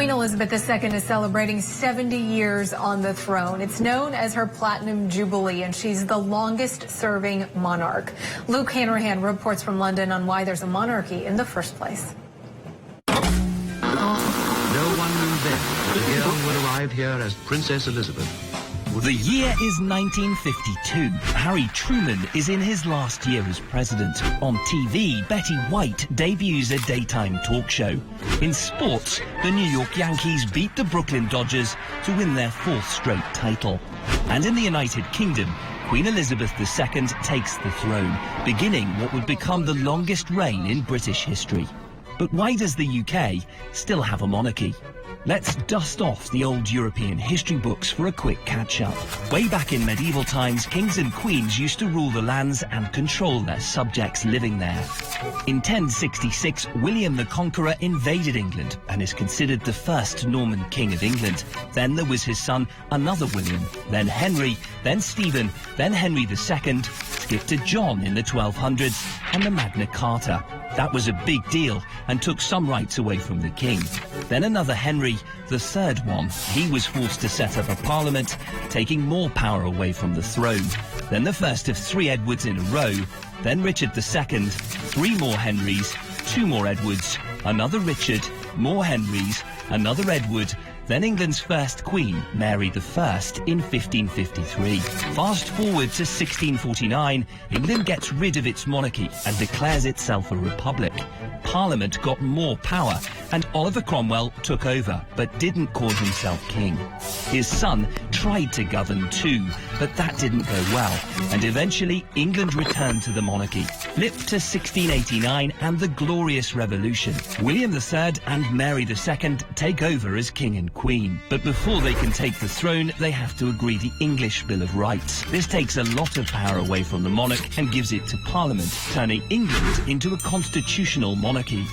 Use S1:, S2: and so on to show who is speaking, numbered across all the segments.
S1: Queen Elizabeth II is celebrating 70 years on the throne. It's known as her Platinum Jubilee, and she's the longest-serving monarch. Luke Hanrahan reports from London on why there's a monarchy in the first place.
S2: No one knew then that the girl would arrive here as Princess Elizabeth.
S3: The year is 1952. Harry Truman is in his last year as president. On TV, Betty White debuts a daytime talk show. In sports, the New York Yankees beat the Brooklyn Dodgers to win their 4th straight title. And in the United Kingdom, Queen Elizabeth II takes the throne, beginning what would become the longest reign in British history. But why does the UK still have a monarchy? Let's dust off the old European history books for a quick catch-up. Way back in medieval times, kings and queens used to rule the lands and control their subjects living there. In 1066, William the Conqueror invaded England and is considered the first Norman king of England. Then there was his son, another William, then Henry, then Stephen, then Henry II, skipped to John in the 1200s, and the Magna Carta. That was a big deal and took some rights away from the king. Then another Henry, the third one. He was forced to set up a parliament, taking more power away from the throne. Then the first of 3 Edwards in a row. Then Richard II, 3 more Henrys, 2 more Edwards, another Richard, more Henrys, another Edward, then England's first queen, Mary I, in 1553. Fast forward to 1649, England gets rid of its monarchy and declares itself a republic. Parliament got more power, and Oliver Cromwell took over, but didn't call himself king. His son tried to govern too, but that didn't go well, and eventually England returned to the monarchy. Flip to 1689 and the Glorious Revolution. William III and Mary II take over as king and queen, but before they can take the throne, they have to agree the English Bill of Rights. This takes a lot of power away from the monarch and gives it to Parliament, turning England into a constitutional monarchy.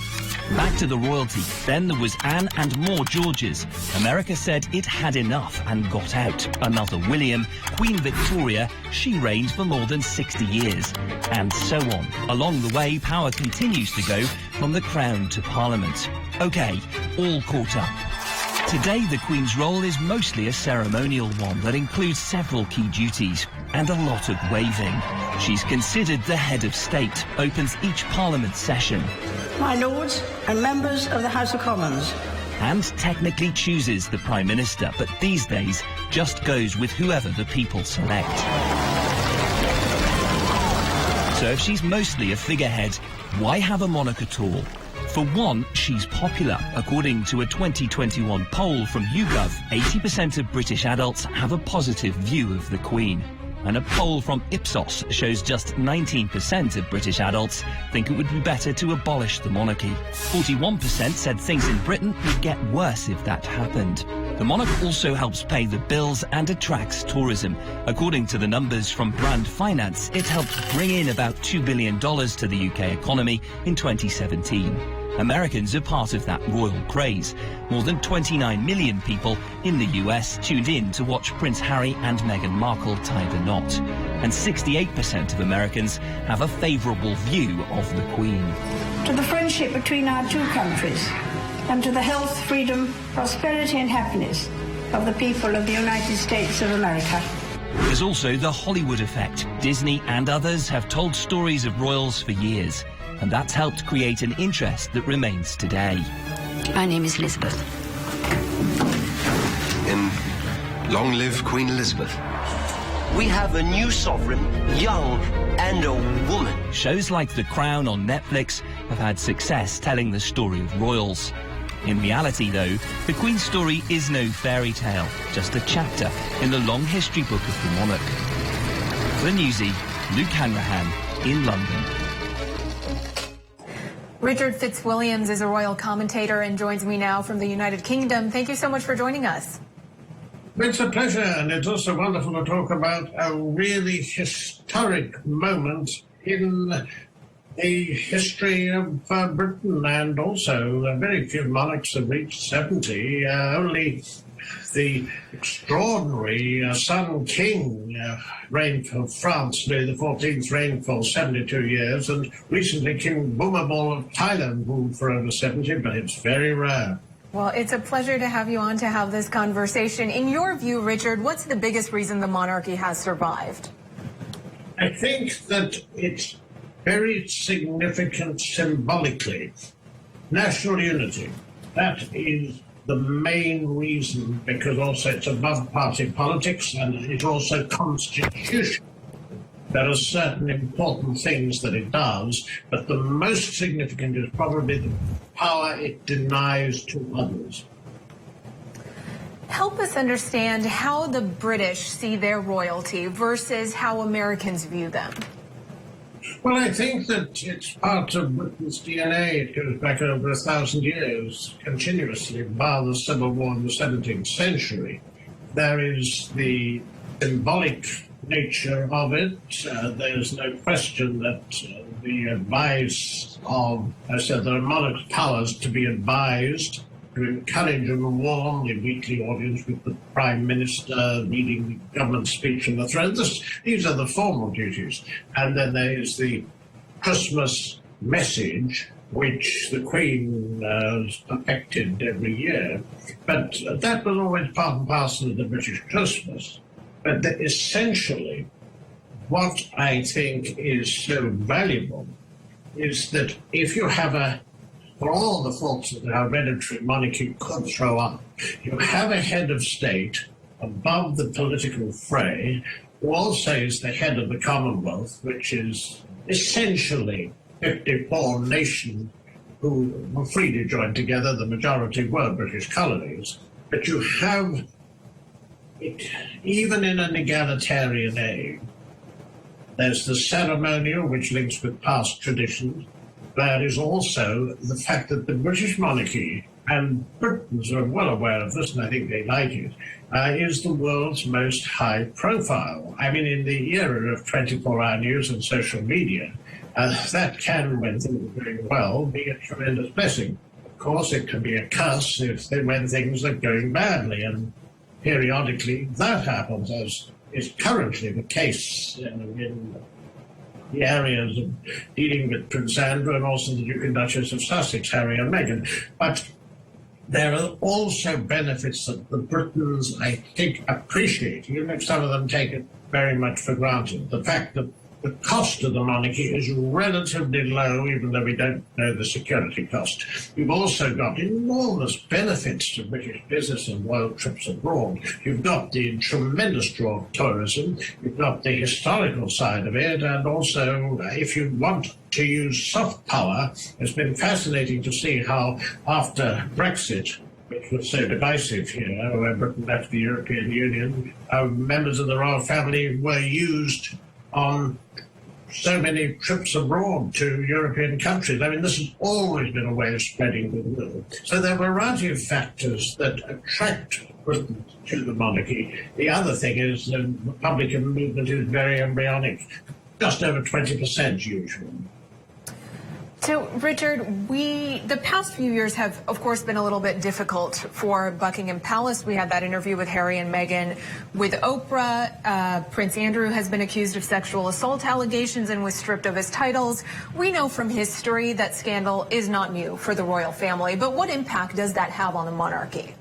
S3: Back to the royalty. Then there was Anne and more Georges. America said it had enough and got out. Another William, Queen Victoria, she reigned for more than 60 years. And so on. Along the way, power continues to go from the Crown to Parliament. OK, all caught up. Today, the Queen's role is mostly a ceremonial one that includes several key duties and a lot of waving. She's considered the head of state, opens each Parliament session.
S4: My Lords and members of the House of Commons.
S3: And technically chooses the Prime Minister, but these days just goes with whoever the people select. So if she's mostly a figurehead, why have a monarch at all? For one, she's popular. According to a 2021 poll from YouGov, 80% of British adults have a positive view of the Queen. And a poll from Ipsos shows just 19% of British adults think it would be better to abolish the monarchy. 41% said things in Britain would get worse if that happened. The monarch also helps pay the bills and attracts tourism. According to the numbers from Brand Finance, it helped bring in about $2 billion to the UK economy in 2017. Americans are part of that royal craze. More than 29 million people in the US tuned in to watch Prince Harry and Meghan Markle tie the knot. And 68% of Americans have a favourable view of the Queen.
S4: To the friendship between our two countries, and to the health, freedom, prosperity and happiness of the people of the United States of America.
S3: There's also the Hollywood effect. Disney and others have told stories of royals for years, and that's helped create an interest that remains today.
S5: My name is Elizabeth.
S6: And long live Queen Elizabeth.
S7: We have a new sovereign, young and a woman.
S3: Shows like The Crown on Netflix have had success telling the story of royals. In reality, though, the Queen's story is no fairy tale, just a chapter in the long history book of the monarch. For Newsy, Luke Hanrahan in London.
S1: Richard Fitzwilliams is a royal commentator and joins me now from the United Kingdom. Thank you so much for joining us.
S8: It's a pleasure, and it's also wonderful to talk about a really historic moment in the history of Britain, and also very few monarchs have reached 70. Only the extraordinary Sun King reigned for France. Louis XIV reigned for 72 years, and recently King Bhumibol of Thailand ruled for over 70, but it's very rare.
S1: Well, it's a pleasure to have you on to have this conversation. In your view, Richard, what's the biggest reason the monarchy has survived?
S8: I think that it's very significant symbolically. National unity, that is the main reason, because also it's above party politics and it's also constitutional. There are certain important things that it does, but the most significant is probably the power it denies to others.
S1: Help us understand how the British see their royalty versus how Americans view them.
S8: Well, I think that it's part of Britain's DNA. It goes back over 1,000 years, continuously, bar the Civil War in the 17th century. There is the symbolic nature of it. There's no question that the advice of, I said, there are monarch's powers to be advised, to encourage and warn the weekly audience with the Prime Minister reading the government speech from the throne. These are the formal duties. And then there is the Christmas message, which the Queen has perfected every year. But that was always part and parcel of the British Christmas. But essentially, what I think is so valuable is that if you have for all the faults that our hereditary monarchy could throw up, you have a head of state above the political fray, who also is the head of the Commonwealth, which is essentially 54 nations who were freely joined together. The majority were British colonies. But you have it, even in an egalitarian age, there's the ceremonial, which links with past traditions. There is also the fact that the British monarchy, and Britons are well aware of this, and I think they like it, is the world's most high profile. I mean, in the era of 24-hour news and social media, that can, when things are going well, be a tremendous blessing. Of course, it can be a curse when things are going badly, and periodically that happens, as is currently the case in the areas of dealing with Prince Andrew and also the Duke and Duchess of Sussex, Harry and Meghan. But there are also benefits that the Britons, I think, appreciate, even if some of them take it very much for granted. The fact that the cost of the monarchy is relatively low, even though we don't know the security cost. We've also got enormous benefits to British business and royal trips abroad. You've got the tremendous draw of tourism. You've got the historical side of it. And also, if you want to use soft power, it's been fascinating to see how after Brexit, which was so divisive here, where Britain left the European Union, members of the royal family were used on so many trips abroad to European countries. I mean, this has always been a way of spreading goodwill. So there are a variety of factors that attract Britain to the monarchy. The other thing is the Republican movement is very embryonic, just over 20% usually.
S1: So, Richard, the past few years have, of course, been a little bit difficult for Buckingham Palace. We had that interview with Harry and Meghan. With Oprah, Prince Andrew has been accused of sexual assault allegations and was stripped of his titles. We know from history that scandal is not new for the royal family. But what impact does that have on the monarchy?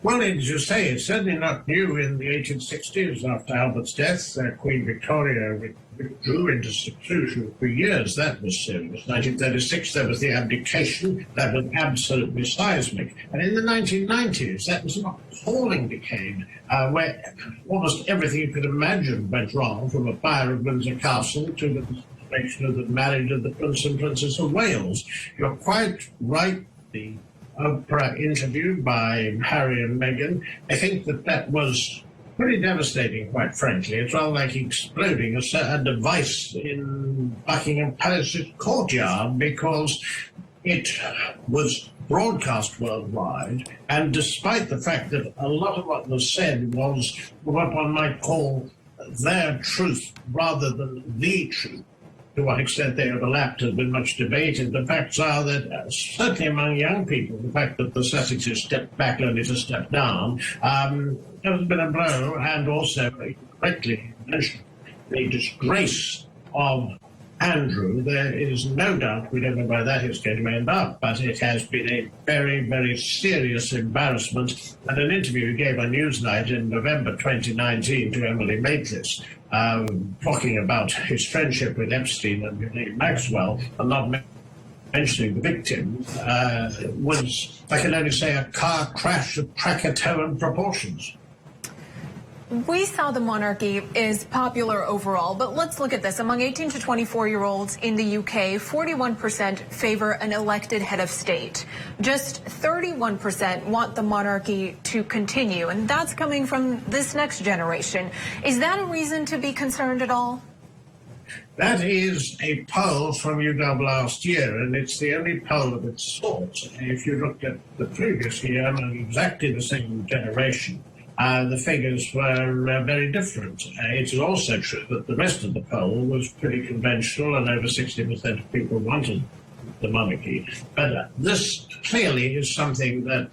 S8: Well, as you say, it's certainly not new. In the 1860s, after Albert's death, Queen Victoria withdrew into seclusion for years. That was serious. 1936, there was the abdication. That was absolutely seismic. And in the 1990s, that was an appalling decade, where almost everything you could imagine went wrong, from a fire of Windsor Castle to the situation of the marriage of the Prince and Princess of Wales. You're quite right. The Oprah interview by Harry and Meghan, I think that was pretty devastating, quite frankly. It's rather like exploding a device in Buckingham Palace's courtyard, because it was broadcast worldwide, and despite the fact that a lot of what was said was what one might call their truth rather than the truth, to what extent they overlapped has been much debated. The facts are that, certainly among young people, the fact that the Sussexes stepped back only to step down has been a blow, and also, correctly mentioned, the disgrace of Andrew, there is no doubt we don't know where that is going to end up, but it has been a very, very serious embarrassment. And an interview he gave on Newsnight in November 2019 to Emily Maitlis, talking about his friendship with Epstein and Ghislaine Maxwell, and not mentioning the victim, was, I can only say, a car crash of Krakatoan proportions.
S1: We saw the monarchy is popular overall, but let's look at this. Among 18 to 24-year-olds in the UK, 41% favor an elected head of state. Just 31% want the monarchy to continue, and that's coming from this next generation. Is that a reason to be concerned at all?
S8: That is a poll from YouGov last year, and it's the only poll of its sort. If you looked at the previous year, and exactly the same generation, the figures were very different. It is also true that the rest of the poll was pretty conventional, and over 60% of people wanted the monarchy. But this clearly is something that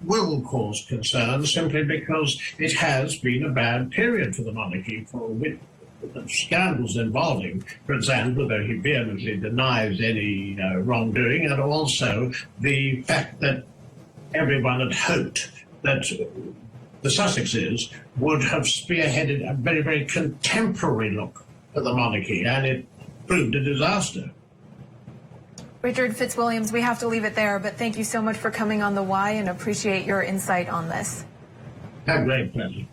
S8: will cause concern, simply because it has been a bad period for the monarchy, for the scandals involving Prince Andrew, though he vehemently denies any wrongdoing, and also the fact that everyone had hoped that the Sussexes would have spearheaded a very, very contemporary look at the monarchy, and it proved a disaster.
S1: Richard Fitzwilliams, we have to leave it there, but thank you so much for coming on The Why and appreciate your insight on this.
S8: A great pleasure.